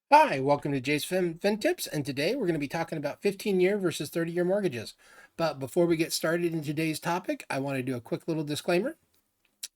Hi, welcome to Jay's Fin Tips, and today we're going to be talking about 15-year versus 30-year mortgages. But before we get started in today's topic, I want to do a quick little disclaimer.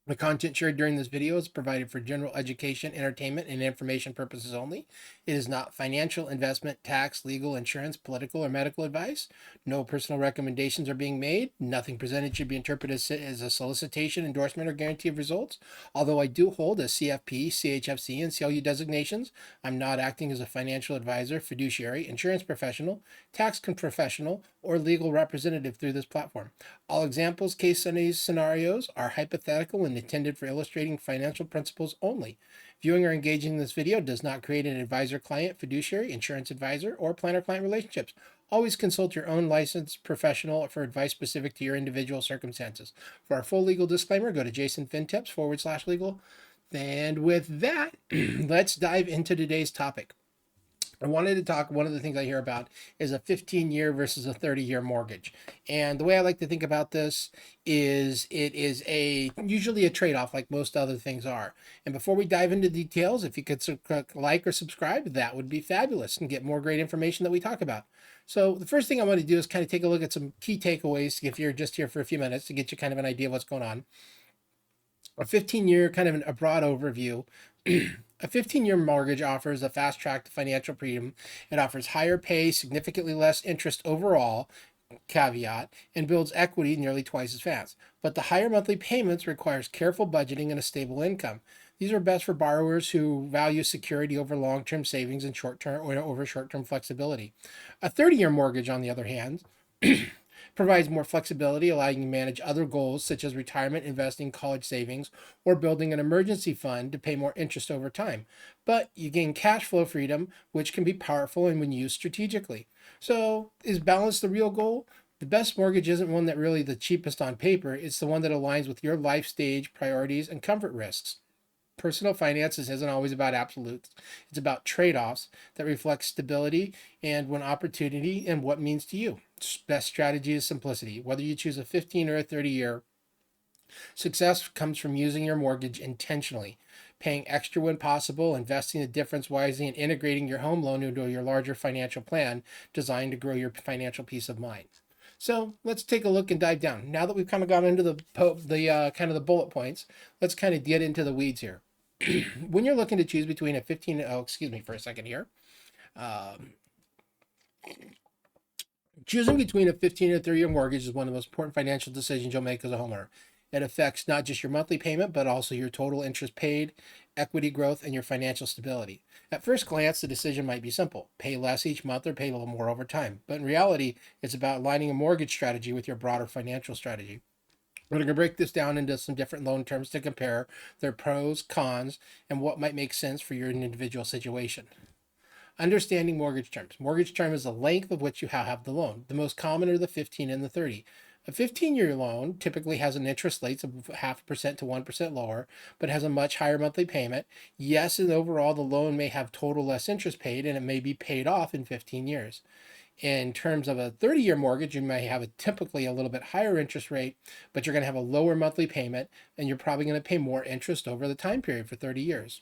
The content shared during this video is provided for general education, entertainment, and information purposes only. It is not financial, investment, tax, legal, insurance, political, or medical advice. No personal recommendations are being made. Nothing presented should be interpreted as a solicitation, endorsement, or guarantee of results. Although I do hold a CFP, ChFC, and CLU designations, I'm not acting as a financial advisor, fiduciary, insurance professional, tax professional, or legal representative through this platform. All examples, case studies, scenarios are hypothetical and intended for illustrating financial principles only. Viewing or engaging in this video does not create an advisor-client, fiduciary, insurance advisor, or planner-client relationships. Always consult your own licensed professional for advice specific to your individual circumstances. For our full legal disclaimer, go to jasonfintips.com/legal. And with that, let's dive into today's topic. I wanted to talk. One of the things I hear about is a 15-year versus a 30-year mortgage. And the way I like to think about this is it is usually a trade-off like most other things are. And before we dive into details, if you could like or subscribe, that would be fabulous and get more great information that we talk about. So the first thing I want to do is kind of take a look at some key takeaways if you're just here for a few minutes to get you kind of an idea of what's going on. A 15-year, kind of a broad overview. A 15-year mortgage offers a fast track to financial freedom. It offers higher pay, significantly less interest overall, caveat, and builds equity nearly twice as fast. But the higher monthly payments requires careful budgeting and a stable income. These are best for borrowers who value security over long-term savings and short-term or over short-term flexibility. A 30-year mortgage, on the other hand, provides more flexibility, allowing you to manage other goals such as retirement, investing, college savings, or building an emergency fund to pay more interest over time. But you gain cash flow freedom, which can be powerful and when used strategically. So, is balance the real goal? The best mortgage isn't one that really the cheapest on paper, it's the one that aligns with your life stage, priorities, and comfort risks. Personal finances isn't always about absolutes. It's about trade-offs that reflect stability and when opportunity and what means to you. Best strategy is simplicity. Whether you choose a 15 or a 30-year, success comes from using your mortgage intentionally, paying extra when possible, investing the difference wisely, and integrating your home loan into your larger financial plan designed to grow your financial peace of mind. So let's take a look and dive down. Now that we've kind of gone into the kind of the bullet points, let's kind of get into the weeds here. When you're looking to choose between a 15, oh, excuse me for a second here. Um, Choosing between a 15 and 30-year mortgage is one of the most important financial decisions you'll make as a homeowner. It affects not just your monthly payment, but also your total interest paid, equity growth, and your financial stability. At first glance, the decision might be simple: pay less each month or pay a little more over time. But in reality, it's about aligning a mortgage strategy with your broader financial strategy. We're going to break this down into some different loan terms to compare their pros, cons, and what might make sense for your individual situation. Understanding mortgage terms. Mortgage term is the length of which you have the loan. The most common are the 15 and the 30. A 15-year loan typically has an interest rate of 0.5% to 1% lower, but has a much higher monthly payment. Yes, and overall, the loan may have total less interest paid, and it may be paid off in 15 years. In terms of a 30-year mortgage, you may have typically a little bit higher interest rate, but you're going to have a lower monthly payment, and you're probably going to pay more interest over the time period for 30 years.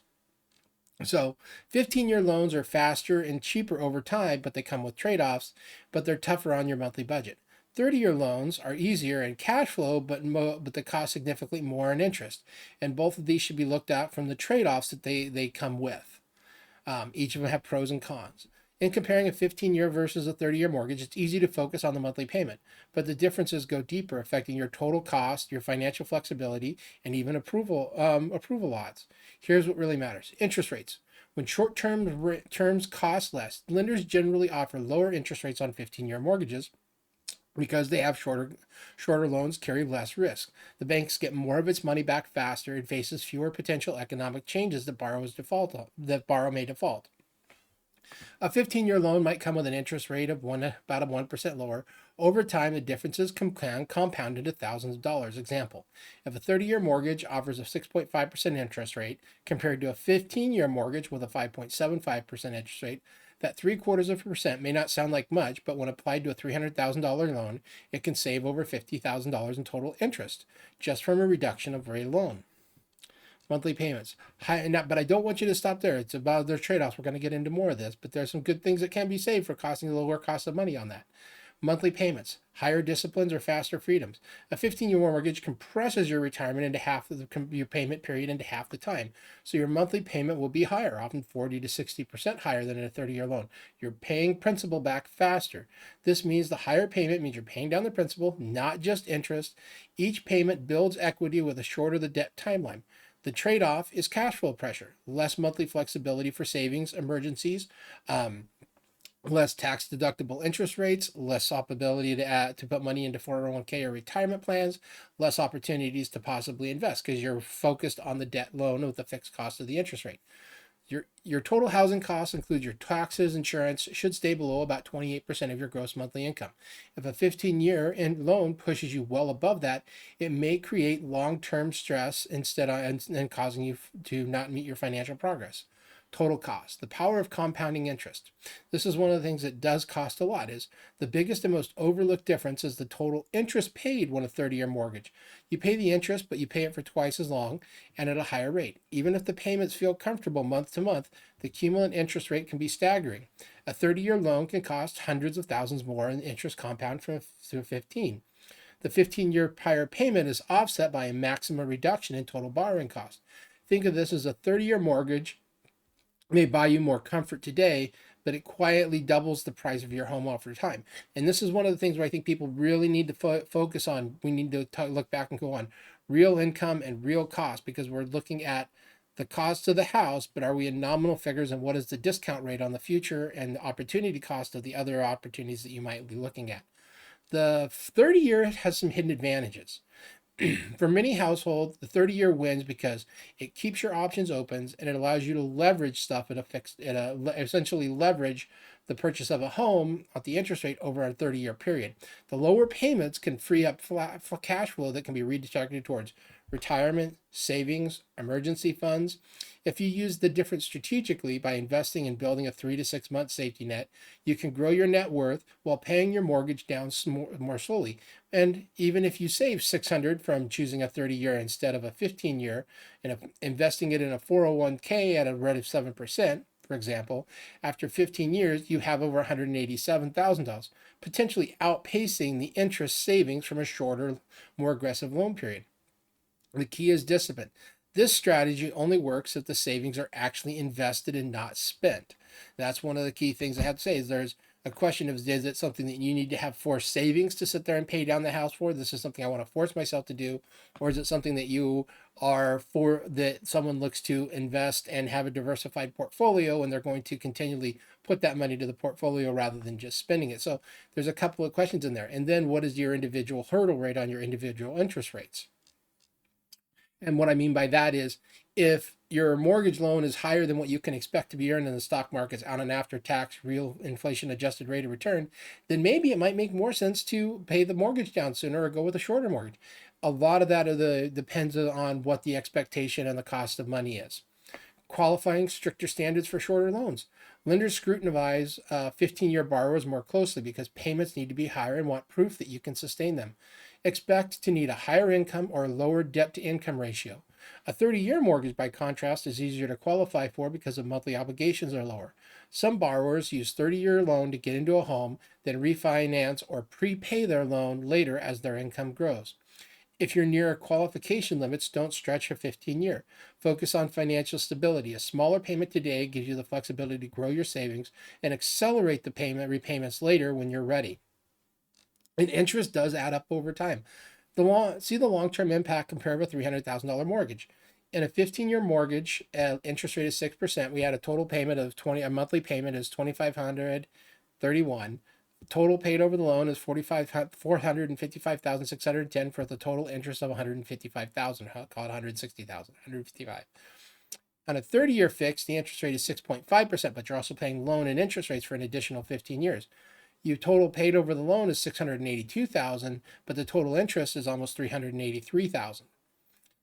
So 15-year loans are faster and cheaper over time, but they come with trade-offs, but they're tougher on your monthly budget. 30-year loans are easier in cash flow, but they cost significantly more in interest. And both of these should be looked at from the trade-offs that they come with. Each of them have pros and cons. In comparing a 15-year versus a 30-year mortgage, it's easy to focus on the monthly payment, but the differences go deeper, affecting your total cost, your financial flexibility, and even approval odds. Here's what really matters: interest rates. When short-term terms cost less, lenders generally offer lower interest rates on 15-year mortgages because they have shorter loans carry less risk. The banks get more of its money back faster and faces fewer potential economic changes that borrower may default. A 15-year loan might come with an interest rate of about 1% lower. Over time, the differences can compound into thousands of dollars. Example: if a 30-year mortgage offers a 6.5% interest rate compared to a 15-year mortgage with a 5.75% interest rate, that 0.75% may not sound like much, but when applied to a $300,000 loan, it can save over $50,000 in total interest just from a reduction of rate loan. Monthly payments. But I don't want you to stop there. It's about their trade-offs. We're going to get into more of this, but there's some good things that can be saved for costing a lower cost of money on that. Monthly payments, higher disciplines or faster freedoms. A 15-year mortgage compresses your retirement into half of your payment period into half the time. So your monthly payment will be higher, often 40 to 60% higher than in a 30-year loan. You're paying principal back faster. This means the higher payment means you're paying down the principal, not just interest. Each payment builds equity with a shorter the debt timeline. The trade-off is cash flow pressure, less monthly flexibility for savings, emergencies, less tax deductible interest rates, less ability to put money into 401k or retirement plans, less opportunities to possibly invest because you're focused on the debt loan with the fixed cost of the interest rate. Your total housing costs include your taxes, insurance, should stay below about 28% of your gross monthly income. If a 15-year loan pushes you well above that, it may create long-term stress and causing you to not meet your financial progress. Total cost, the power of compounding interest. This is one of the things that does cost a lot. Is the biggest and most overlooked difference is the total interest paid when a 30-year mortgage. You pay the interest, but you pay it for twice as long and at a higher rate. Even if the payments feel comfortable month to month, the cumulative interest rate can be staggering. A 30-year loan can cost hundreds of thousands more in interest compound from 15. The 15-year higher payment is offset by a maximum reduction in total borrowing cost. Think of this as a 30-year mortgage may buy you more comfort today, but it quietly doubles the price of your home over time. And this is one of the things where I think people really need to focus on. We need to look back and go on real income and real cost, because we're looking at the cost of the house, but are we in nominal figures, and what is the discount rate on the future and the opportunity cost of the other opportunities that you might be looking at. The 30-year has some hidden advantages. For many households, the 30-year wins because it keeps your options open and it allows you to leverage stuff essentially leverage the purchase of a home at the interest rate over a 30-year period. The lower payments can free up cash flow that can be redirected towards retirement, savings, emergency funds. If you use the difference strategically by investing in building a 3 to 6 month safety net, you can grow your net worth while paying your mortgage down more slowly. And even if you save $600 from choosing a 30-year instead of a 15-year and investing it in a 401k at a rate of 7%, for example, after 15 years, you have over $187,000, potentially outpacing the interest savings from a shorter, more aggressive loan period. The key is discipline. This strategy only works if the savings are actually invested and not spent. That's one of the key things I have to say. Is there's a question of, is it something that you need to have forced savings to sit there and pay down the house for? This is something I want to force myself to do. Or is it something that you are for, that someone looks to invest and have a diversified portfolio, and they're going to continually put that money to the portfolio rather than just spending it? So there's a couple of questions in there. And then what is your individual hurdle rate on your individual interest rates? And what I mean by that is, if your mortgage loan is higher than what you can expect to be earned in the stock markets on an after-tax real inflation adjusted rate of return, then maybe it might make more sense to pay the mortgage down sooner or go with a shorter mortgage. A lot of that depends on what the expectation and the cost of money is. Qualifying stricter standards for shorter loans. Lenders scrutinize 15-year borrowers more closely because payments need to be higher and want proof that you can sustain them. Expect to need a higher income or lower debt to income ratio. A 30-year mortgage, by contrast, is easier to qualify for because the monthly obligations are lower. Some borrowers use 30-year loan to get into a home, then refinance or prepay their loan later as their income grows. If you're near qualification limits, don't stretch a 15-year. Focus on financial stability. A smaller payment today gives you the flexibility to grow your savings and accelerate the repayments later when you're ready. And interest does add up over time. See the long-term impact compared with a $300,000 mortgage. In a 15-year mortgage, interest rate is 6%. We had a total payment of a monthly payment is $2,531. Total paid over the loan is $455,610 for the total interest of $155,000. Call it $160,000, $155,000. On a 30-year fix, the interest rate is 6.5%, but you're also paying loan and interest rates for an additional 15 years. Your total paid over the loan is $682,000, but the total interest is almost $383,000.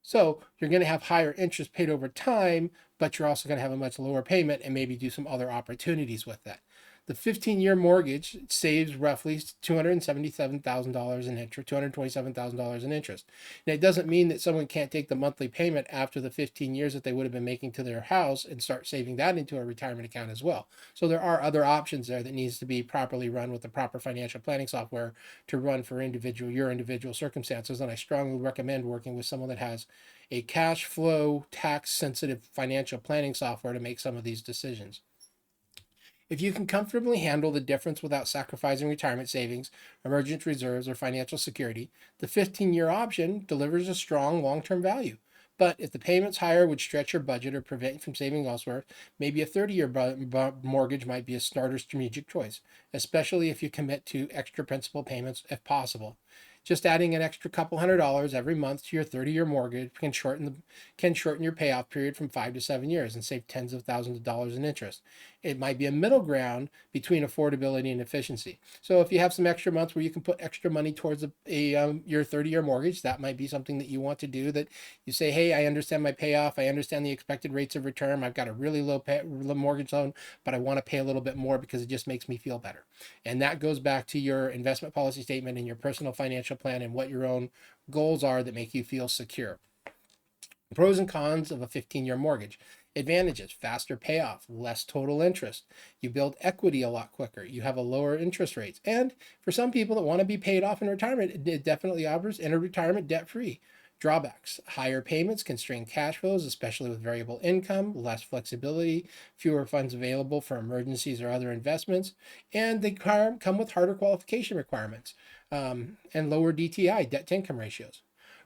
So you're going to have higher interest paid over time, but you're also going to have a much lower payment and maybe do some other opportunities with that. The 15-year mortgage saves roughly $277,000 in interest, $227,000 in interest. And it doesn't mean that someone can't take the monthly payment after the 15 years that they would have been making to their house and start saving that into a retirement account as well. So there are other options there that needs to be properly run with the proper financial planning software to run for your individual circumstances. And I strongly recommend working with someone that has a cash flow, tax sensitive financial planning software to make some of these decisions. If you can comfortably handle the difference without sacrificing retirement savings, emergency reserves, or financial security, the 15-year option delivers a strong long-term value. But if the payments higher would stretch your budget or prevent you from saving elsewhere, maybe a 30-year mortgage might be a smarter strategic choice, especially if you commit to extra principal payments if possible. Just adding an extra couple $100 every month to your 30-year mortgage can shorten your payoff period from 5 to 7 years and save tens of thousands of dollars in interest. It might be a middle ground between affordability and efficiency. So if you have some extra months where you can put extra money towards your 30-year mortgage, that might be something that you want to do. That you say, hey, I understand my payoff, I understand the expected rates of return, I've got a really low mortgage loan, but I want to pay a little bit more because it just makes me feel better. And that goes back to your investment policy statement and your personal financial plan and what your own goals are that make you feel secure. Pros and cons of a 15-year mortgage. Advantages: faster payoff, less total interest. You build equity a lot quicker. You have a lower interest rates. And for some people that want to be paid off in retirement, it definitely offers enter retirement debt-free. Drawbacks: higher payments, constrained cash flows, especially with variable income, less flexibility, fewer funds available for emergencies or other investments, and they come with harder qualification requirements and lower DTI, debt to income ratios.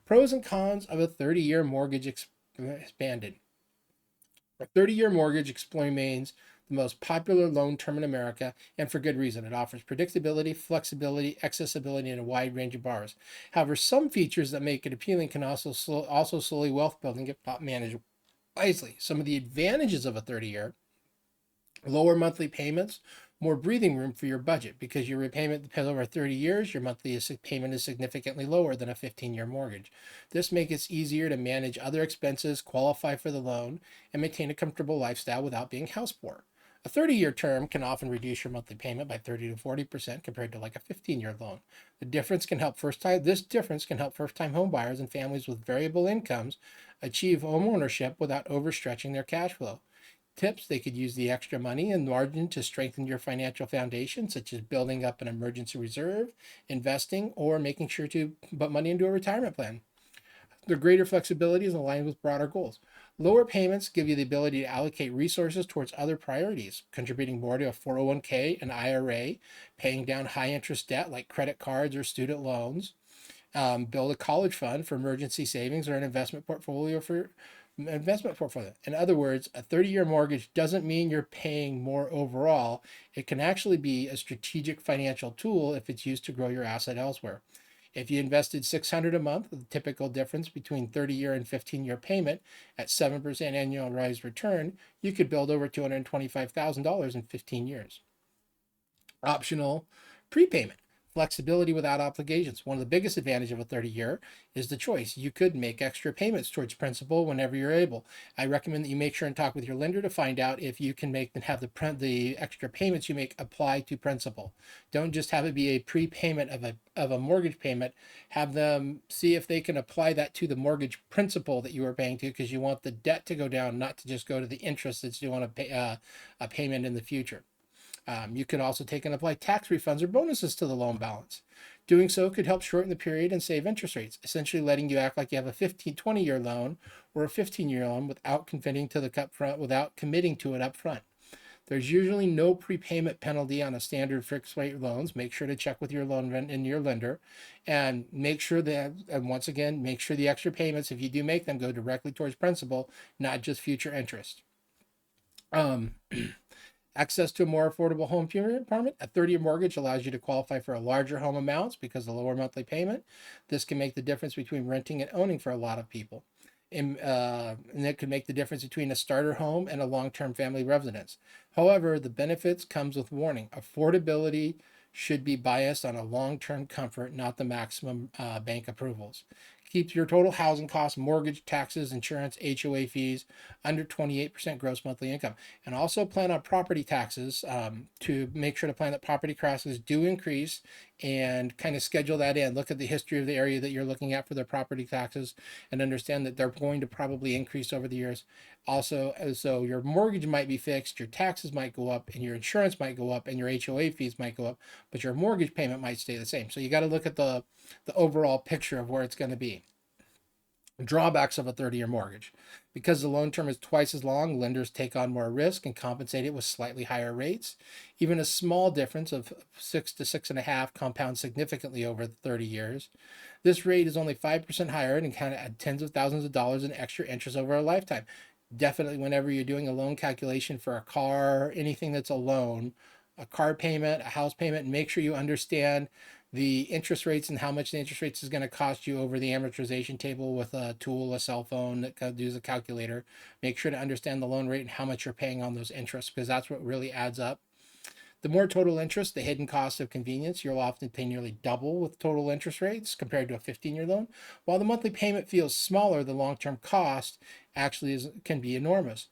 Pros and cons of a 30-year mortgage expanded. A 30-year mortgage remains the most popular loan term in America, and for good reason. It offers predictability, flexibility, accessibility, and a wide range of borrowers. However, some features that make it appealing can also slowly wealth building get managed wisely. Some of the advantages of a 30-year: lower monthly payments, more breathing room for your budget. Because your repayment depends over 30 years, your monthly payment is significantly lower than a 15-year mortgage. This makes it easier to manage other expenses, qualify for the loan, and maintain a comfortable lifestyle without being house poor. A 30-year term can often reduce your monthly payment by 30 to 40% compared to like a 15-year loan. This difference can help first-time home buyers and families with variable incomes achieve home ownership without overstretching their cash flow. Tips: they could use the extra money and margin to strengthen your financial foundation, such as building up an emergency reserve, investing, or making sure to put money into a retirement plan. The greater flexibility is aligned with broader goals. Lower payments give you the ability to allocate resources towards other priorities, contributing more to a 401k and IRA, paying down high interest debt like credit cards or student loans, build a college fund for emergency savings, or an investment portfolio. In other words, a 30-year mortgage doesn't mean you're paying more overall. It can actually be a strategic financial tool if it's used to grow your asset elsewhere. If you invested $600 a month, the typical difference between 30-year and 15-year payment at 7% annualized return, you could build over $225,000 in 15 years. Optional prepayment. Flexibility without obligations. One of the biggest advantages of a 30-year is the choice. You could make extra payments towards principal whenever you're able. I recommend that you make sure and talk with your lender to find out if you can have the extra payments you make apply to principal. Don't just have it be a prepayment of a mortgage payment. Have them see if they can apply that to the mortgage principal that you are paying to, because you want the debt to go down, not to just go to the interest that's due on a payment in the future. You can also take and apply tax refunds or bonuses to the loan balance. Doing so could help shorten the period and save interest rates, essentially letting you act like you have a 20-year loan or a 15-year loan without committing to it up front. There's usually no prepayment penalty on a standard fixed rate loans. Make sure to check with your lender, and make sure the extra payments, if you do make them, go directly towards principal, not just future interest. Access to a more affordable home apartment. A 30-year mortgage allows you to qualify for a larger home amounts because of the lower monthly payment. This can make the difference between renting and owning for a lot of people. And it could make the difference between a starter home and a long-term family residence. However, the benefits comes with warning. Affordability should be biased on a long-term comfort, not the maximum bank approvals. Keep your total housing costs, mortgage, taxes, insurance, HOA fees under 28% gross monthly income. And also plan on property taxes, to make sure to plan that property taxes do increase, and kind of schedule that in. Look at the history of the area that you're looking at for their property taxes and understand that they're going to probably increase over the years. Also, so your mortgage might be fixed, your taxes might go up, and your insurance might go up, and your HOA fees might go up, but your mortgage payment might stay the same. So you got to look at the overall picture of where it's going to be. Drawbacks of a 30-year mortgage. Because the loan term is twice as long, lenders take on more risk and compensate it with slightly higher rates. Even a small difference of 6 to 6.5 compounds significantly over 30 years. This rate is only 5% higher and can add tens of thousands of dollars in extra interest over a lifetime. Definitely, whenever you're doing a loan calculation for a car, anything that's a loan, a car payment, a house payment, make sure you understand the interest rates and how much the interest rates is going to cost you over the amortization table with a tool, a cell phone that does a calculator. Make sure to understand the loan rate and how much you're paying on those interests, because that's what really adds up. The more total interest, the hidden cost of convenience, you'll often pay nearly double with total interest rates compared to a 15-year loan. While the monthly payment feels smaller, the long-term cost actually can be enormous.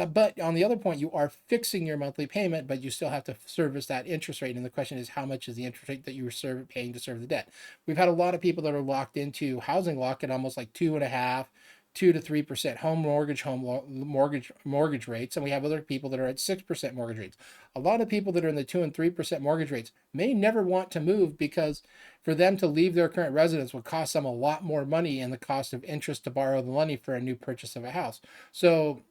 But on the other point, you are fixing your monthly payment, but you still have to service that interest rate. And the question is, how much is the interest rate that you were paying to serve the debt? We've had a lot of people that are locked into housing lock at almost like 2.5, 2 to 3% mortgage rates, and we have other people that are at 6% mortgage rates. A lot of people that are in the 2 and 3% mortgage rates may never want to move, because for them to leave their current residence would cost them a lot more money and the cost of interest to borrow the money for a new purchase of a house. So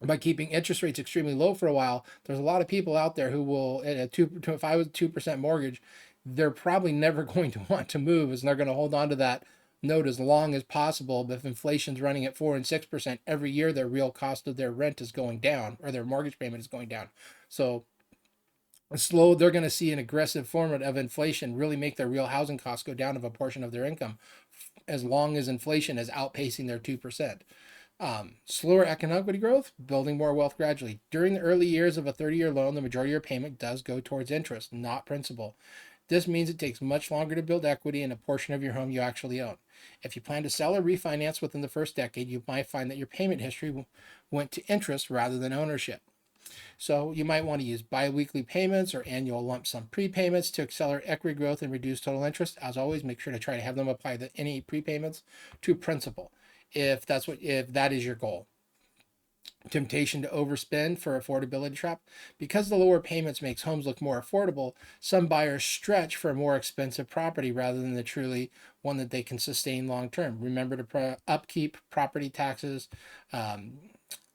by keeping interest rates extremely low for a while, there's a lot of people out there who will, at if I was 2% mortgage, they're probably never going to want to move, as they're going to hold on to that note as long as possible. But if inflation's running at 4 and 6% every year, their real cost of their rent is going down, or their mortgage payment is going down. So they're going to see an aggressive form of inflation really make their real housing costs go down of a portion of their income, as long as inflation is outpacing their 2%. Slower economic growth, building more wealth gradually. During the early years of a 30-year loan, the majority of your payment does go towards interest, not principal. This means it takes much longer to build equity in a portion of your home you actually own. If you plan to sell or refinance within the first decade, you might find that your payment history went to interest rather than ownership. So you might want to use biweekly payments or annual lump sum prepayments to accelerate equity growth and reduce total interest. As always, make sure to try to have them apply any prepayments to principal, if that is your goal. Temptation to overspend for affordability trap. Because the lower payments makes homes look more affordable, some buyers stretch for a more expensive property rather than the truly one that they can sustain long term. Remember to upkeep, property taxes,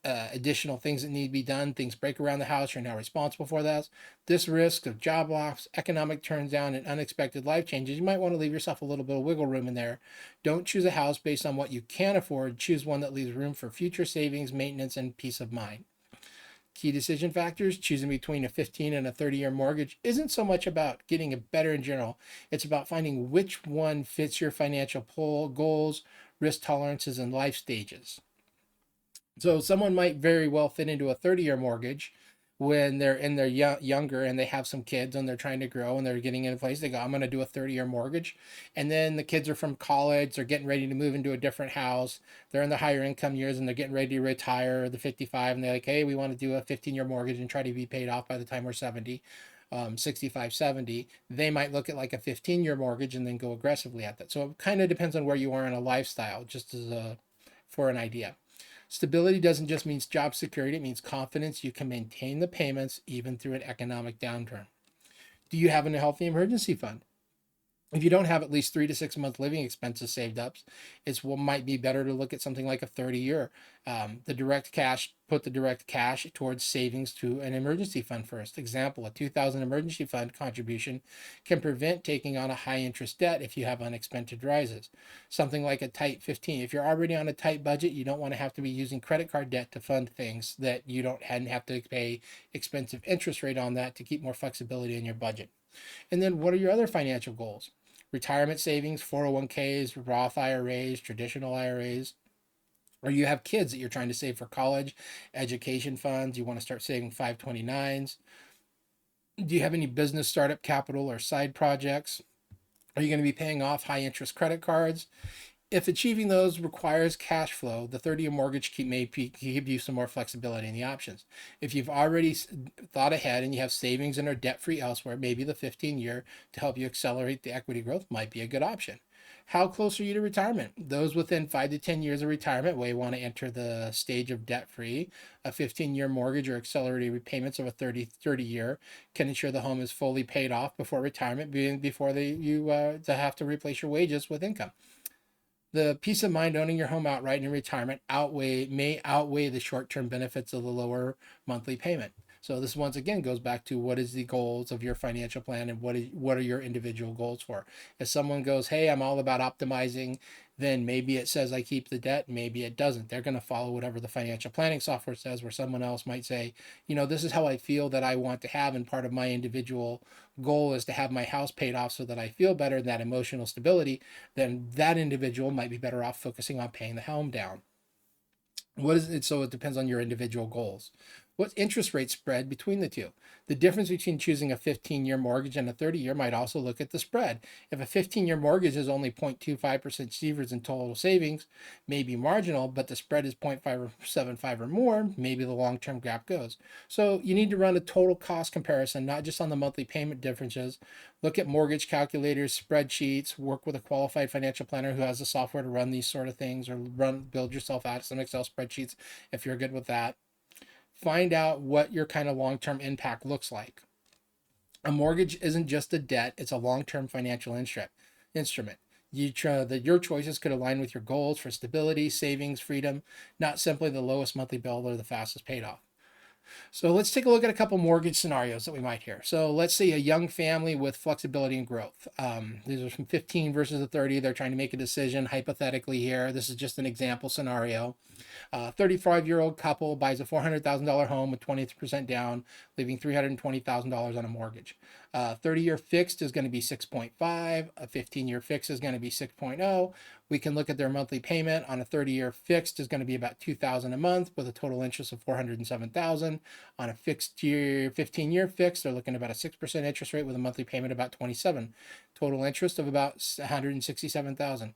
additional things that need to be done, things break around the house, you're now responsible for that. This risk of job loss, economic turns down, and unexpected life changes, you might want to leave yourself a little bit of wiggle room in there. Don't choose a house based on what you can afford. Choose one that leaves room for future savings, maintenance, and peace of mind. Key decision factors: choosing between a 15 and a 30-year mortgage isn't so much about getting it better in general. It's about finding which one fits your financial goals, risk tolerances, and life stages. So someone might very well fit into a 30-year mortgage when they're in their younger and they have some kids and they're trying to grow and they're getting in place. They go, I'm going to do a 30-year mortgage. And then the kids are from college, they're getting ready to move into a different house. They're in the higher income years and they're getting ready to retire, the 55, and they're like, hey, we want to do a 15-year mortgage and try to be paid off by the time we're 70. 65, 70, they might look at like a 15-year mortgage and then go aggressively at that. So it kind of depends on where you are in a lifestyle, just for an idea. Stability doesn't just mean job security, it means confidence you can maintain the payments even through an economic downturn. Do you have a healthy emergency fund? If you don't have at least 3 to 6 month living expenses saved up, might be better to look at something like a 30-year. Put the direct cash towards savings to an emergency fund first. Example, a $2,000 emergency fund contribution can prevent taking on a high interest debt if you have unexpected rises. Something like a tight 15. If you're already on a tight budget, you don't want to have to be using credit card debt to fund things that you don't have to pay expensive interest rate on that to keep more flexibility in your budget. And then what are your other financial goals? Retirement savings, 401ks, Roth IRAs, traditional IRAs. Or you have kids that you're trying to save for college, education funds, you want to start saving 529s. Do you have any business startup capital or side projects? Are you going to be paying off high interest credit cards? If achieving those requires cash flow, the 30-year mortgage may give you some more flexibility in the options. If you've already thought ahead and you have savings and are debt-free elsewhere, maybe the 15-year to help you accelerate the equity growth might be a good option. How close are you to retirement? Those within 5 to 10 years of retirement may want to enter the stage of debt-free. A 15-year mortgage or accelerated repayments of a 30-year can ensure the home is fully paid off before retirement, before you have to replace your wages with income. The peace of mind owning your home outright in retirement may outweigh the short-term benefits of the lower monthly payment. So this once again goes back to what is the goals of your financial plan and what are your individual goals for. If someone goes, hey, I'm all about optimizing, then maybe it says I keep the debt, maybe it doesn't. They're going to follow whatever the financial planning software says, where someone else might say, this is how I feel that I want to have, and part of my individual goal is to have my house paid off so that I feel better, and that emotional stability. Then that individual might be better off focusing on paying the home down. What is it? So it depends on your individual goals. What's interest rate spread between the two? The difference between choosing a 15-year mortgage and a 30-year might also look at the spread. If a 15-year mortgage is only 0.25% cheaper in total savings, maybe marginal, but the spread is 0.575 or more, maybe the long-term gap goes. So you need to run a total cost comparison, not just on the monthly payment differences. Look at mortgage calculators, spreadsheets, work with a qualified financial planner who has the software to run these sort of things, or build yourself out some Excel spreadsheets if you're good with that. Find out what your kind of long-term impact looks like. A mortgage isn't just a debt, it's a long-term financial instrument. Your choices could align with your goals for stability, savings, freedom, not simply the lowest monthly bill or the fastest paid off. So let's take a look at a couple mortgage scenarios that we might hear. So let's say a young family with flexibility and growth. These are from 15 versus a 30. They're trying to make a decision hypothetically here. This is just an example scenario. 35-year-old couple buys a $400,000 home with 20% down, leaving $320,000 on a mortgage. 30-year fixed is going to be 6.5. A 15-year fixed is going to be 6.0. We can look at their monthly payment on a 30-year fixed is going to be about $2,000 a month with a total interest of $407,000. On a 15-year fixed, they're looking at about a 6% interest rate with a monthly payment about $27,000. Total interest of about $167,000.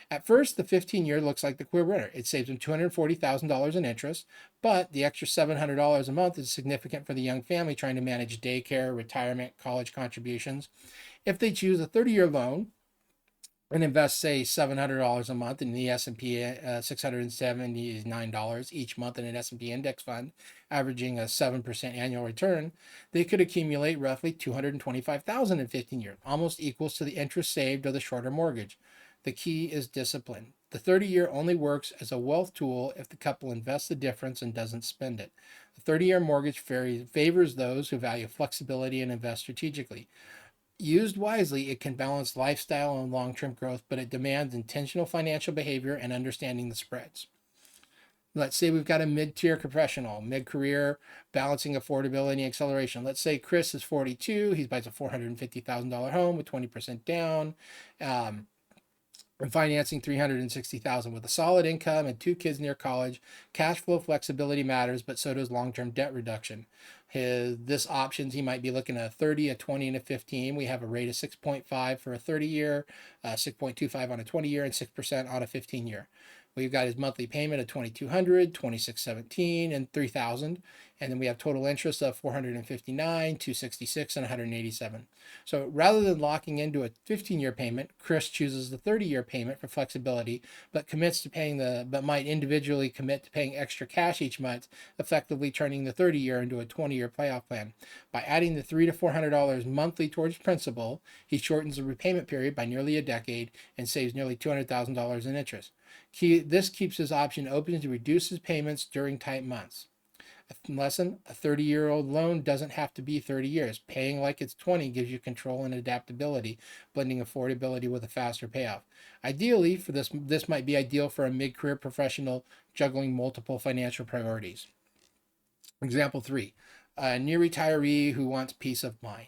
At first, the 15-year looks like the clear winner. It saves them $240,000 in interest, but the extra $700 a month is significant for the young family trying to manage daycare, retirement, college contributions. If they choose a 30-year loan and invest, say, $700 a month in the S&P, $679 each month in an S&P index fund, averaging a 7% annual return, they could accumulate roughly $225,000 in 15 years, almost equals to the interest saved of the shorter mortgage. The key is discipline. The 30-year only works as a wealth tool if the couple invests the difference and doesn't spend it. The 30-year mortgage favors those who value flexibility and invest strategically. Used wisely, it can balance lifestyle and long-term growth, but it demands intentional financial behavior and understanding the spreads. Let's say we've got a mid-tier professional, mid-career, balancing affordability and acceleration. Let's say Chris is 42. He buys a $450,000 home with 20% down. And financing $360,000 with a solid income and 2 kids near college. Cash flow flexibility matters, but so does long-term debt reduction. This options, he might be looking at a 30, a 20, and a 15. We have a rate of 6.5 for a 30-year, 6.25 on a 20-year, and 6% on a 15-year. We've got his monthly payment of $2,200, $2,617, and $3,000. And then we have total interest of $459, $266, and $187. So rather than locking into a 15-year payment, Chris chooses the 30-year payment for flexibility, but might individually commit to paying extra cash each month, effectively turning the 30-year into a 20-year payoff plan. By adding the $300 to $400 monthly towards principal, he shortens the repayment period by nearly a decade and saves nearly $200,000 in interest. This keeps his option open to reduce his payments during tight months. Lesson: a 30-year-old loan doesn't have to be 30 years. Paying like it's 20 gives you control and adaptability, blending affordability with a faster payoff. Ideally, this might be ideal for a mid-career professional juggling multiple financial priorities. Example 3, a near retiree who wants peace of mind.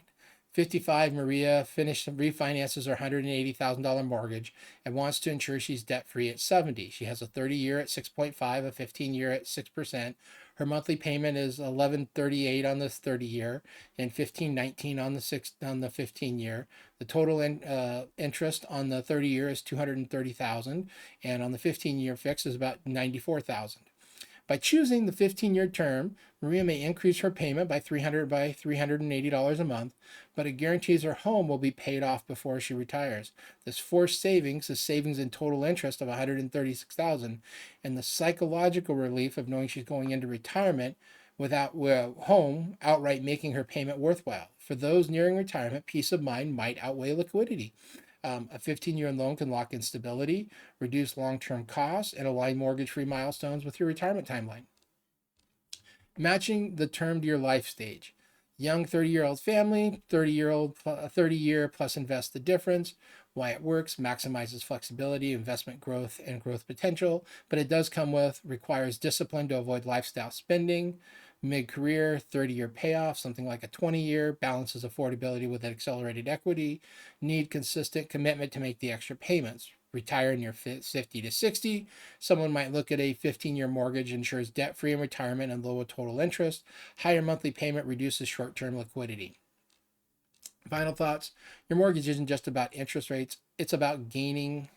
55, Maria refinances her $180,000 mortgage and wants to ensure she's debt-free at 70. She has a 30-year at 6.5, a 15-year at 6%. Her monthly payment is $11.38 on this 30-year and $15.19 on the 15-year. The total interest on the 30-year is $230,000, and on the 15-year fix is about $94,000. By choosing the 15-year term, Maria may increase her payment by $380 a month, but it guarantees her home will be paid off before she retires. This forced savings is savings in total interest of $136,000, and the psychological relief of knowing she's going into retirement without home outright making her payment worthwhile. For those nearing retirement, peace of mind might outweigh liquidity. A 15-year loan can lock in stability, reduce long-term costs, and align mortgage-free milestones with your retirement timeline. Matching the term to your life stage. Young 30-year-old family, 30-year plus invest the difference. Why it works: maximizes flexibility, investment growth, and growth potential, but it does requires discipline to avoid lifestyle spending. Mid-career, 30-year payoff, something like a 20-year, balances affordability with accelerated equity. Need consistent commitment to make the extra payments. Retire in your 50 to 60. Someone might look at a 15-year mortgage, ensures debt-free in retirement and lower total interest. Higher monthly payment reduces short-term liquidity. Final thoughts: your mortgage isn't just about interest rates, it's about gaining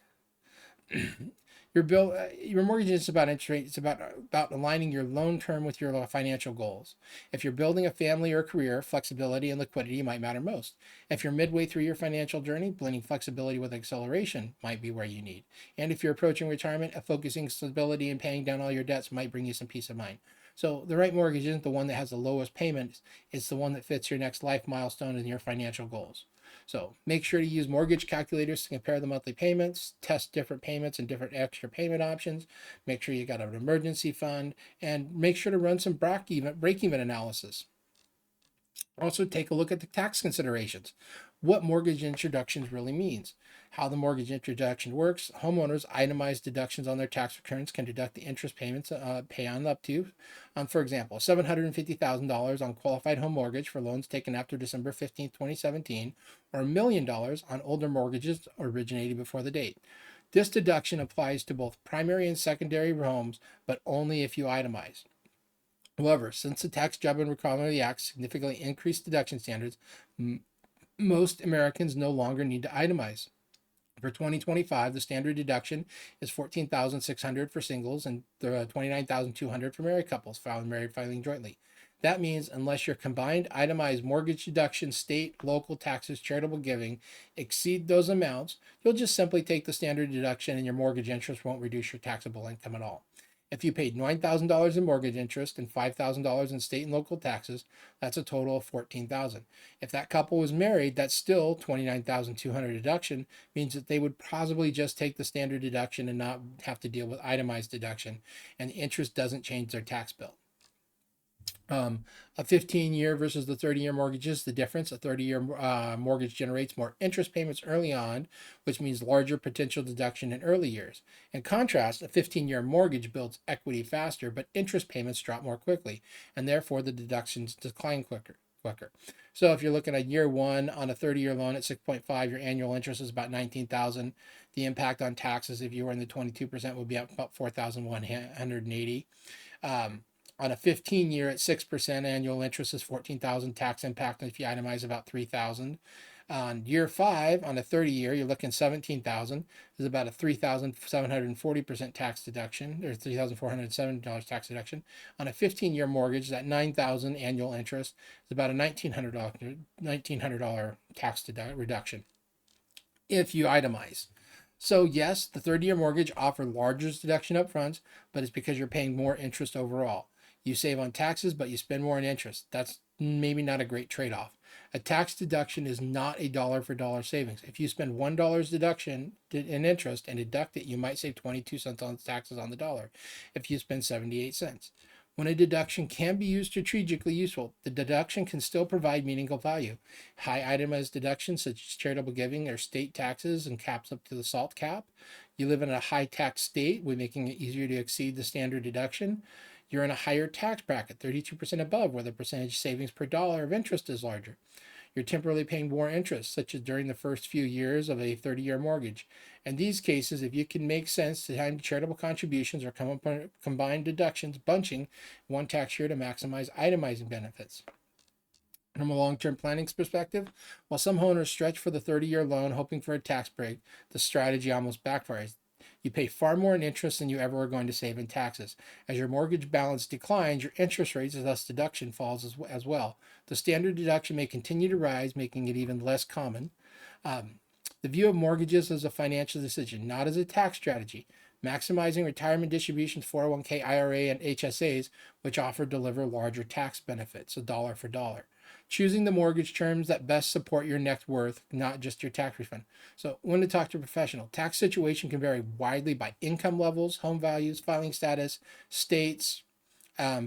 your mortgage is about interest rate. It's about aligning your loan term with your financial goals. If you're building a family or a career, flexibility and liquidity might matter most. If you're midway through your financial journey, blending flexibility with acceleration might be where you need. And if you're approaching retirement, focusing stability and paying down all your debts might bring you some peace of mind. So the right mortgage isn't the one that has the lowest payments, it's the one that fits your next life milestone and your financial goals. So make sure to use mortgage calculators to compare the monthly payments, test different payments and different extra payment options. Make sure you got an emergency fund, and make sure to run some break-even analysis. Also, take a look at the tax considerations. What mortgage introductions really means. How the mortgage introduction works. Homeowners itemize deductions on their tax returns can deduct the interest payments pay on up to. For example, $750,000 on qualified home mortgage for loans taken after December 15, 2017, or $1 million on older mortgages originating before the date. This deduction applies to both primary and secondary homes, but only if you itemize. However, since the Tax Job and Recovery Act significantly increased deduction standards, most Americans no longer need to itemize. For 2025, the standard deduction is $14,600 for singles and $29,200 for married couples filing jointly. That means unless your combined itemized mortgage deduction, state, local taxes, charitable giving exceed those amounts, you'll just simply take the standard deduction and your mortgage interest won't reduce your taxable income at all. If you paid $9,000 in mortgage interest and $5,000 in state and local taxes, that's a total of $14,000. If that couple was married, that's still $29,200 deduction, means that they would possibly just take the standard deduction and not have to deal with itemized deduction, and the interest doesn't change their tax bill. A 15-year versus the 30-year mortgages, the difference: a 30-year mortgage generates more interest payments early on, which means larger potential deduction in early years. In contrast, a 15-year mortgage builds equity faster, but interest payments drop more quickly, and therefore the deductions decline quicker. So if you're looking at year one on a 30-year loan at 6.5, your annual interest is about $19,000. The impact on taxes, if you were in the 22%, would be about $4,180. On a 15-year at 6%, annual interest is $14,000. Tax impact, if you itemize, about $3,000. On year 5, on a 30-year, you're looking $17,000. There's about a $3,740% tax deduction, or $3,470 tax deduction. On a 15-year mortgage, that $9,000 annual interest is about a $1,900 tax reduction if you itemize. So yes, the 30-year mortgage offers larger deduction up front, but it's because you're paying more interest overall. You save on taxes, but you spend more on interest. That's maybe not a great trade-off. A tax deduction is not a dollar-for-dollar savings. If you spend $1 deduction in interest and deduct it, you might save 22 cents on taxes on the dollar if you spend 78 cents. When a deduction can be used strategically useful, the deduction can still provide meaningful value. High itemized deductions such as charitable giving or state taxes and caps up to the SALT cap. You live in a high tax state, we're making it easier to exceed the standard deduction. You're in a higher tax bracket, 32% above, where the percentage savings per dollar of interest is larger. You're temporarily paying more interest, such as during the first few years of a 30-year mortgage. In these cases, if you can make sense to time charitable contributions or combined deductions, bunching one tax year to maximize itemizing benefits. From a long-term planning perspective, while some homeowners stretch for the 30-year loan hoping for a tax break, the strategy almost backfires. You pay far more in interest than you ever are going to save in taxes. As your mortgage balance declines, your interest rates and thus deduction falls as well. The standard deduction may continue to rise, making it even less common. The view of mortgages as a financial decision, not as a tax strategy. Maximizing retirement distributions, 401k, IRA, and HSAs, which deliver larger tax benefits, so dollar for dollar. Choosing the mortgage terms that best support your net worth, not just your tax refund. So when to talk to a professional, tax situation can vary widely by income levels, home values, filing status, states,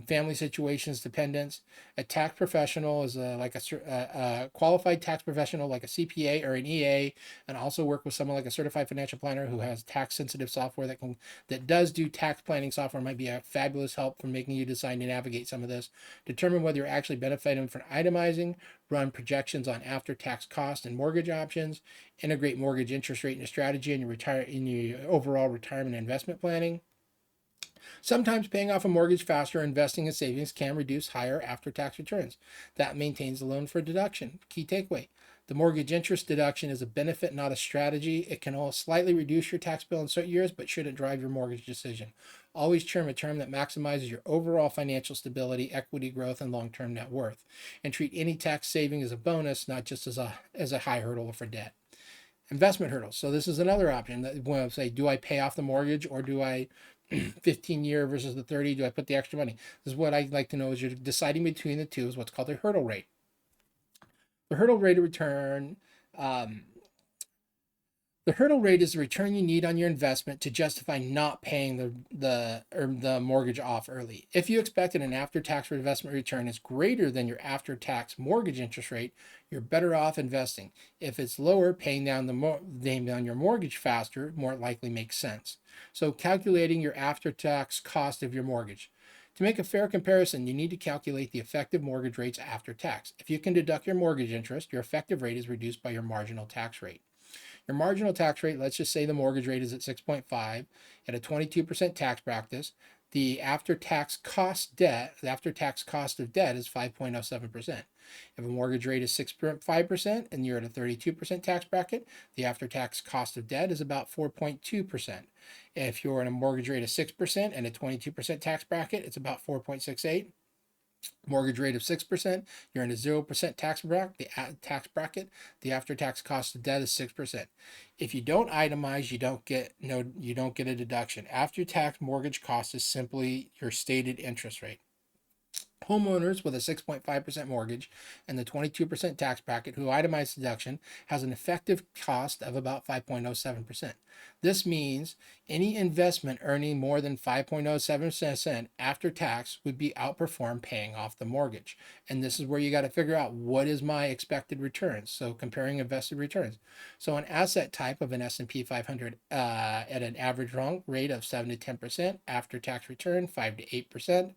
family situations, dependents. A tax professional is a qualified tax professional like a CPA or an EA, and also work with someone like a certified financial planner who has tax sensitive software that does do tax planning software. Might be a fabulous help for making you decide to navigate some of this. Determine whether you're actually benefiting from itemizing, run projections on after tax cost and mortgage options, integrate mortgage interest rate into strategy in your overall retirement investment planning. Sometimes paying off a mortgage faster or investing in savings can reduce higher after-tax returns. That maintains the loan for deduction. Key takeaway. The mortgage interest deduction is a benefit, not a strategy. It can all slightly reduce your tax bill in certain years, but shouldn't drive your mortgage decision. Always term a term that maximizes your overall financial stability, equity growth, and long-term net worth. And treat any tax saving as a bonus, not just as a high hurdle for debt. Investment hurdles. So this is another option that when I say, do I pay off the mortgage or do I 15-year versus the 30, do I put the extra money? This is what I'd like to know is you're deciding between the two is what's called a hurdle rate. The hurdle rate of return, the hurdle rate is the return you need on your investment to justify not paying the mortgage off early. If you expected an after-tax investment return is greater than your after-tax mortgage interest rate, you're better off investing. If it's lower, paying down your mortgage faster more likely makes sense. So calculating your after-tax cost of your mortgage. To make a fair comparison, you need to calculate the effective mortgage rates after tax. If you can deduct your mortgage interest, your effective rate is reduced by your marginal tax rate. Your marginal tax rate, let's just say the mortgage rate is at 6.5 at a 22% tax practice. The after-tax cost of debt is 5.07%. If a mortgage rate is 6.5% and you're at a 32% tax bracket, the after-tax cost of debt is about 4.2%. If you're in a mortgage rate of 6% and a 22% tax bracket, it's about 4.68. Mortgage rate of 6%, you're in a 0% tax bracket. The after-tax cost of debt is 6%. If you don't itemize, you don't get a deduction. After-tax mortgage cost is simply your stated interest rate. Homeowners with a 6.5% mortgage and the 22% tax bracket who itemize deduction has an effective cost of about 5.07%. This means any investment earning more than 5.07% after tax would be outperformed paying off the mortgage. And this is where you got to figure out what is my expected returns. So comparing invested returns. So an asset type of an S&P 500 at an average rate of 7 to 10%, after tax return 5 to 8%.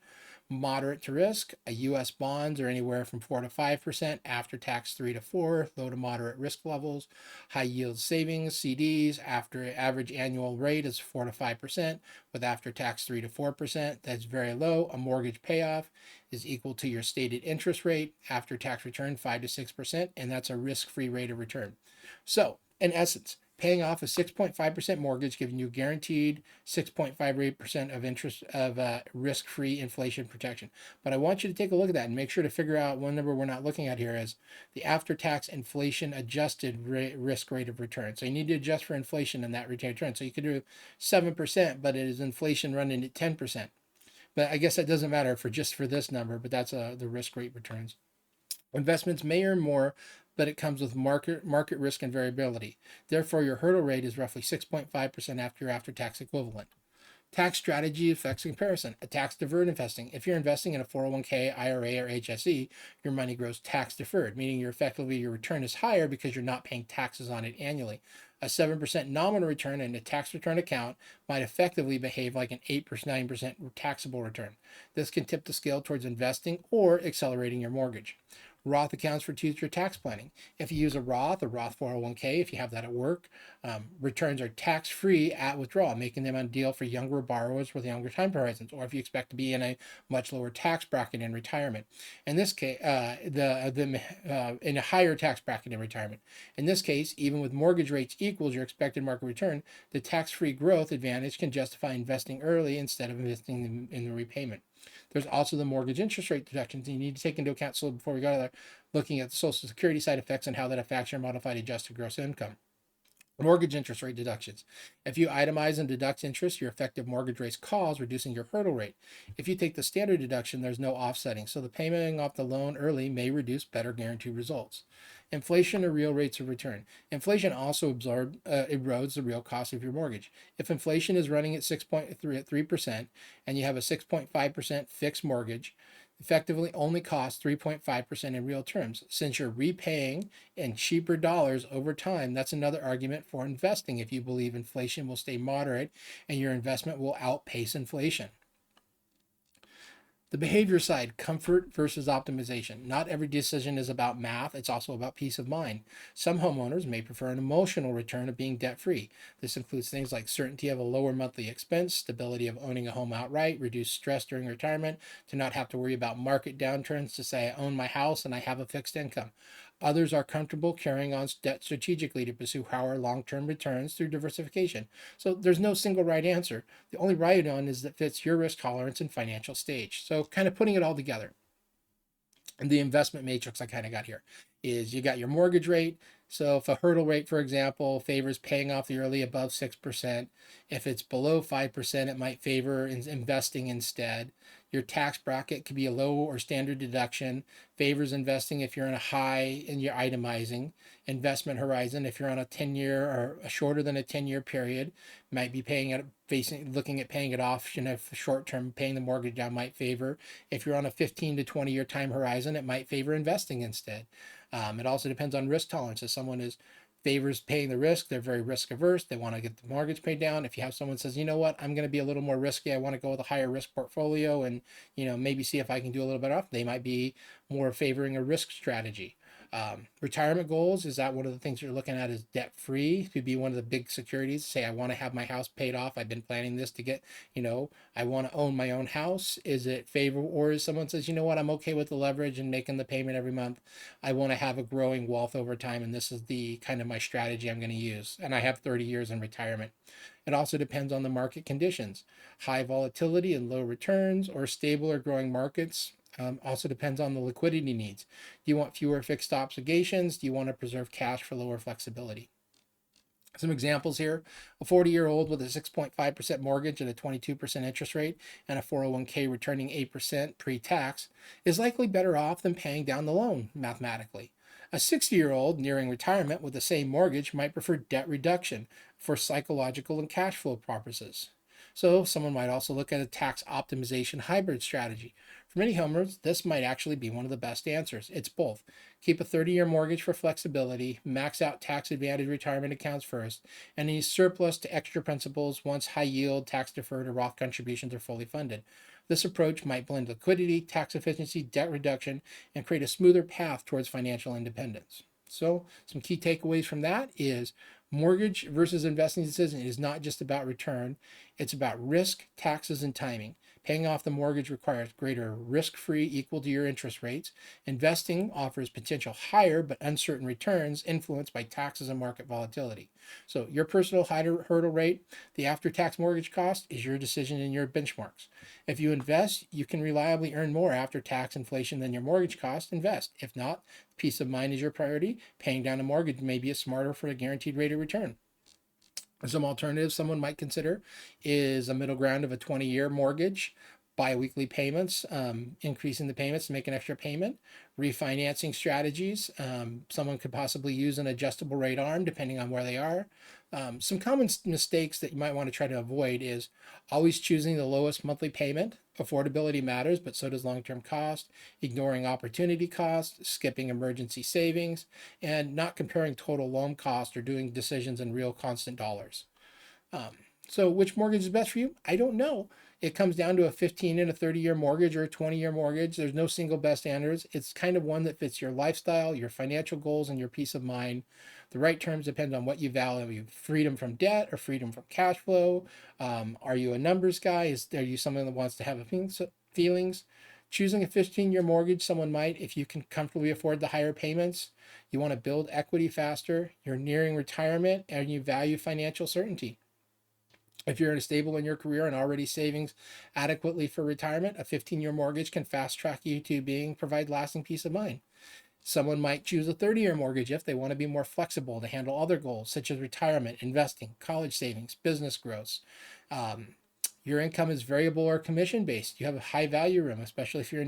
Moderate to risk, a U.S. bonds are anywhere from 4 to 5%, after tax 3 to 4, low to moderate risk levels. High yield savings, CDs, after average annual rate is 4 to 5%, with after tax 3 to 4%. That's very low. A mortgage payoff is equal to your stated interest rate, after tax return 5 to 6%, and that's a risk-free rate of return. So, in essence, paying off a 6.5% mortgage, giving you guaranteed 6.58% of interest of risk-free inflation protection. But I want you to take a look at that and make sure to figure out one number we're not looking at here is the after-tax inflation adjusted risk rate of return. So you need to adjust for inflation in that return. So you could do 7%, but it is inflation running at 10%. But I guess that doesn't matter for this number, but that's the risk rate returns. Investments may earn more, but it comes with market risk and variability. Therefore, your hurdle rate is roughly 6.5% after your after-tax equivalent. Tax strategy affects comparison. A tax-deferred investing. If you're investing in a 401k, IRA, or HSE, your money grows tax-deferred, meaning your return is higher because you're not paying taxes on it annually. A 7% nominal return in a tax return account might effectively behave like an 8% or 9% taxable return. This can tip the scale towards investing or accelerating your mortgage. Roth accounts for future tax planning. If you use a Roth 401k, if you have that at work, returns are tax-free at withdrawal, making them ideal for younger borrowers with younger time horizons, or if you expect to be in a much lower tax bracket in retirement. In this case, in a higher tax bracket in retirement. In this case, even with mortgage rates equals your expected market return, the tax-free growth advantage can justify investing early instead of investing in the repayment. There's also the mortgage interest rate deductions you need to take into account. So before we go to there, looking at the Social Security side effects and how that affects your modified adjusted gross income. Mortgage interest rate deductions. If you itemize and deduct interest, your effective mortgage rate calls, reducing your hurdle rate. If you take the standard deduction, there's no offsetting, so the payment off the loan early may reduce better guaranteed results. Inflation or real rates of return. Inflation also erodes the real cost of your mortgage. If inflation is running at 6.3% and you have a 6.5% fixed mortgage, effectively only costs 3.5% in real terms. Since you're repaying in cheaper dollars over time, that's another argument for investing if you believe inflation will stay moderate and your investment will outpace inflation. The behavior side, comfort versus optimization. Not every decision is about math, it's also about peace of mind. Some homeowners may prefer an emotional return of being debt free. This includes things like certainty of a lower monthly expense, stability of owning a home outright, reduced stress during retirement, to not have to worry about market downturns, to say I own my house and I have a fixed income. Others are comfortable carrying on debt strategically to pursue higher long-term returns through diversification. So there's no single right answer. The only right one is that fits your risk tolerance and financial stage. So kind of putting it all together. And the investment matrix I kind of got here is you got your mortgage rate. So if a hurdle rate, for example, favors paying off the early above 6%, if it's below 5%, it might favor investing instead. Your tax bracket could be a low or standard deduction, favors investing if you're in a high and you're itemizing. Investment horizon, if you're on a 10-year or a shorter than a 10-year period, might be looking at paying it off. If short term paying the mortgage down might favor. If you're on a 15 to 20-year time horizon, it might favor investing instead. It also depends on risk tolerance. If someone favors paying the risk, they're very risk averse, they want to get the mortgage paid down. If you have someone says, you know what, I'm going to be a little more risky, I want to go with a higher risk portfolio and maybe see if I can do a little better off, they might be more favoring a risk strategy. Retirement goals, is that one of the things you're looking at is debt free? Could be one of the big securities. Say I want to have my house paid off, I've been planning this to get, I want to own my own house. Is it favorable? Or is someone says, you know what, I'm okay with the leverage and making the payment every month, I want to have a growing wealth over time, and this is the kind of my strategy I'm going to use, and I have 30 years in retirement. It also depends on the market conditions. High volatility and low returns, or stable or growing markets. Also depends on the liquidity needs. Do you want fewer fixed obligations? Do you want to preserve cash for lower flexibility? Some examples here. A 40-year-old with a 6.5% mortgage at a 22% interest rate and a 401k returning 8% pre-tax is likely better off than paying down the loan mathematically. A 60-year-old nearing retirement with the same mortgage might prefer debt reduction for psychological and cash flow purposes. So someone might also look at a tax optimization hybrid strategy. For many homeowners, this might actually be one of the best answers. It's both. Keep a 30-year mortgage for flexibility, max out tax advantage retirement accounts first, and use surplus to extra principals once high yield, tax deferred, or Roth contributions are fully funded. This approach might blend liquidity, tax efficiency, debt reduction, and create a smoother path towards financial independence. So some key takeaways from that is mortgage versus investing decision is not just about return, it's about risk, taxes, and timing. Paying off the mortgage requires greater risk-free equal to your interest rates. Investing offers potential higher but uncertain returns influenced by taxes and market volatility. So your personal hurdle rate, the after-tax mortgage cost is your decision and your benchmarks. If you invest, you can reliably earn more after tax inflation than your mortgage cost. Invest. If not, peace of mind is your priority. Paying down a mortgage may be smarter for a guaranteed rate of return. Some alternatives someone might consider is a middle ground of a 20-year mortgage, biweekly payments, increasing the payments to make an extra payment, refinancing strategies. Someone could possibly use an adjustable rate arm depending on where they are. Some common mistakes that you might want to try to avoid is always choosing the lowest monthly payment. Affordability matters, but so does long-term cost, ignoring opportunity cost, skipping emergency savings, and not comparing total loan cost or doing decisions in real constant dollars. So which mortgage is best for you? I don't know. It comes down to a 15 and a 30-year mortgage or a 20-year mortgage. There's no single best answers. It's kind of one that fits your lifestyle, your financial goals, and your peace of mind. The right terms depend on what you value: freedom from debt or freedom from cash flow. Are you a numbers guy? Are you someone that wants to have feelings? Choosing a 15-year mortgage, someone might, if you can comfortably afford the higher payments. You want to build equity faster, you're nearing retirement, and you value financial certainty. If you're stable in your career and already savings adequately for retirement, a 15-year mortgage can fast track you to provide lasting peace of mind. Someone might choose a 30-year mortgage if they want to be more flexible to handle other goals such as retirement, investing, college savings, business growth. Um, your income is variable or commission based. You have a high value room, especially if you're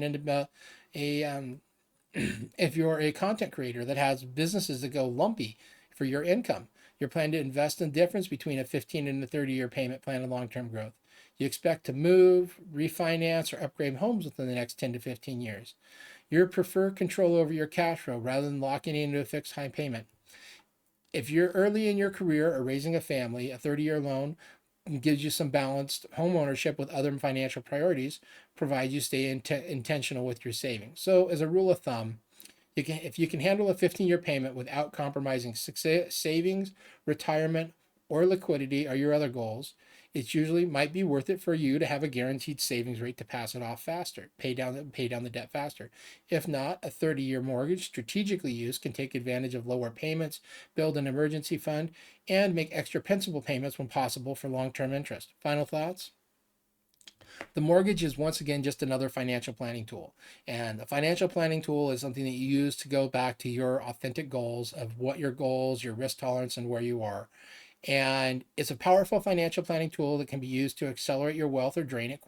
if you're a content creator that has businesses that go lumpy for your income. You're planning to invest in the difference between a 15 and a 30-year payment plan and long-term growth. You expect to move, refinance, or upgrade homes within the next 10 to 15 years. You prefer control over your cash flow rather than locking into a fixed high payment. If you're early in your career or raising a family, a 30-year loan gives you some balanced home ownership with other financial priorities, provided you stay intentional with your savings. So, as a rule of thumb, if you can handle a 15-year payment without compromising savings, retirement, or liquidity or your other goals, it usually might be worth it for you to have a guaranteed savings rate to pass it off faster, pay down the debt faster. If not, a 30-year mortgage strategically used can take advantage of lower payments, build an emergency fund, and make extra principal payments when possible for long-term interest. Final thoughts? The mortgage is once again just another financial planning tool. And a financial planning tool is something that you use to go back to your authentic goals of what your goals, your risk tolerance, and where you are. And it's a powerful financial planning tool that can be used to accelerate your wealth or drain it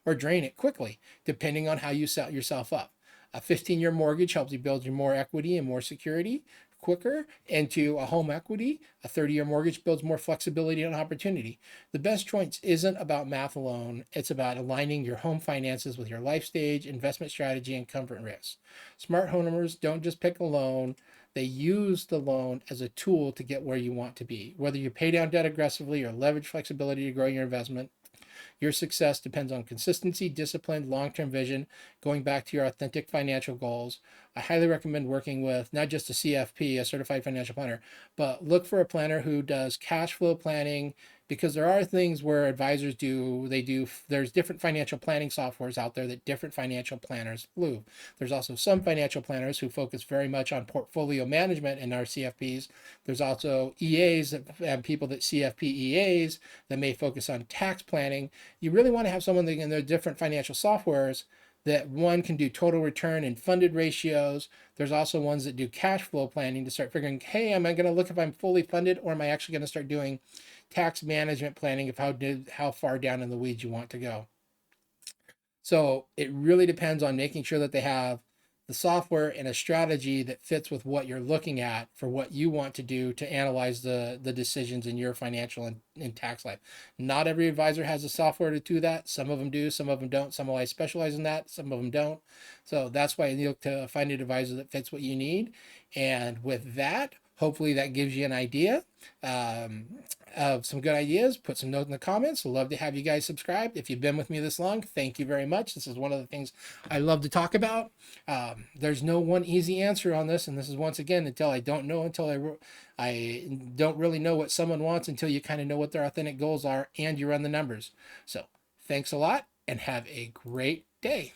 or drain it quickly, depending on how you set yourself up. A 15-year mortgage helps you build you more equity and more security quicker into a home equity. A 30-year mortgage builds more flexibility and opportunity. The best choice isn't about math alone. It's about aligning your home finances with your life stage, investment strategy, and comfort and risk. Smart homeowners don't just pick a loan. They use the loan as a tool to get where you want to be. Whether you pay down debt aggressively or leverage flexibility to grow your investment, your success depends on consistency, discipline, long-term vision, going back to your authentic financial goals. I highly recommend working with not just a CFP, a certified financial planner, but look for a planner who does cash flow planning, because there are things where advisors there's different financial planning softwares out there that different financial planners use. There's also some financial planners who focus very much on portfolio management in our CFPs. There's also EAs and people that CFP EAs that may focus on tax planning. You really want to have someone that in their different financial softwares that one can do total return and funded ratios. There's also ones that do cash flow planning to start figuring, hey, am I going to look if I'm fully funded, or am I actually going to start doing tax management planning of how far down in the weeds you want to go. So it really depends on making sure that they have the software and a strategy that fits with what you're looking at for what you want to do to analyze the decisions in your financial and tax life. Not every advisor has the software to do that. Some of them do, some of them don't. Some will specialize in that, some of them don't. So that's why you look to find an advisor that fits what you need. And with that, hopefully that gives you an idea of some good ideas. Put some notes in the comments. I'd love to have you guys subscribe. If you've been with me this long, thank you very much. This is one of the things I love to talk about. There's no one easy answer on this, and this is once again until I don't really know what someone wants until you kind of know what their authentic goals are and you run the numbers. So thanks a lot and have a great day.